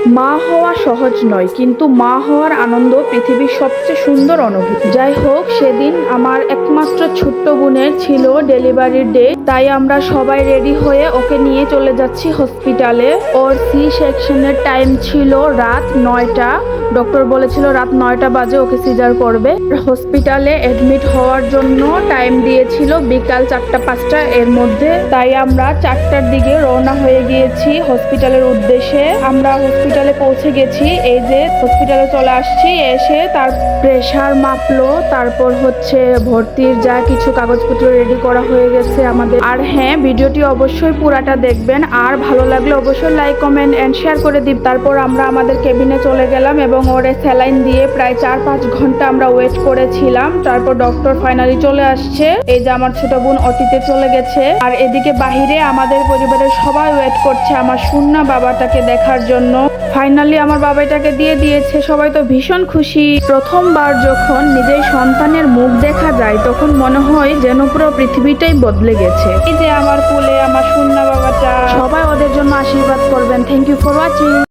মা হওয়া সহজ নয়, কিন্তু মা হওয়ার আনন্দ পৃথিবীর সবচেয়ে সুন্দর অনুভূতি। যাই হোক, সেদিন আমার একমাত্র ছোট্ট বোনের ছিল ডেলিভারির ডে, তাই আমরা সবাই রেডি হয়ে ওকে নিয়ে চলে যাচ্ছি হসপিটালে। ওর সি সেকশনের টাইম ছিল রাত 9টা। ডক্টর বলেছিল রাত 9টা বাজে ওকে সিজার করবে। হসপিটালে অ্যাডমিট হওয়ার জন্য টাইম দিয়েছিল বিকাল 4টা-5টা এর মধ্যে, তাই আমরা 4টার দিকে রওনা হয়ে গিয়েছি হসপিটালের উদ্দেশ্যে। আমরা হসপিটালে পৌঁছে গেছি, এই যে হসপিটালে চলে আসছি। এসে তার প্রেসার মাপলো, তারপর হচ্ছে ভর্তির যা কিছু কাগজপত্র রেডি করা হয়ে গেছে আমাদের। আর হ্যাঁ, ভিডিওটি অবশ্যই পুরাটা দেখবেন, আর ভালো লাগলে অবশ্যই লাইক, কমেন্ট এন্ড শেয়ার করে দিন। তারপর আমরা আমাদের কেবিনে চলে গেলাম এবং ওরে স্যালাইন দিয়ে প্রায় 4-5 ঘন্টা আমরা ওয়েট করেছিলাম। তারপর ডক্টর ফাইনালি চলে আসছে। এই যে আমার ছোট বোন অতীতে চলে গেছে, আর এদিকে বাহিরে আমাদের পরিবারের সবাই ওয়েট করছে আমার সুন্না বাবাটাকে দেখার জন্য। ফাইনালি আমার বাবাটাকে দিয়ে দিয়েছে, সবাই তো ভীষণ খুশি। প্রথমবার যখন নিজের সন্তানের মুখ দেখা যায় তখন মনে হয় যেন পুরো পৃথিবীটাই বদলে গেছে। এই যে আমার কোলে আমার সুন্না বাবাটা, সবাই ওদের জন্য আশীর্বাদ করবেন। Thank you for watching.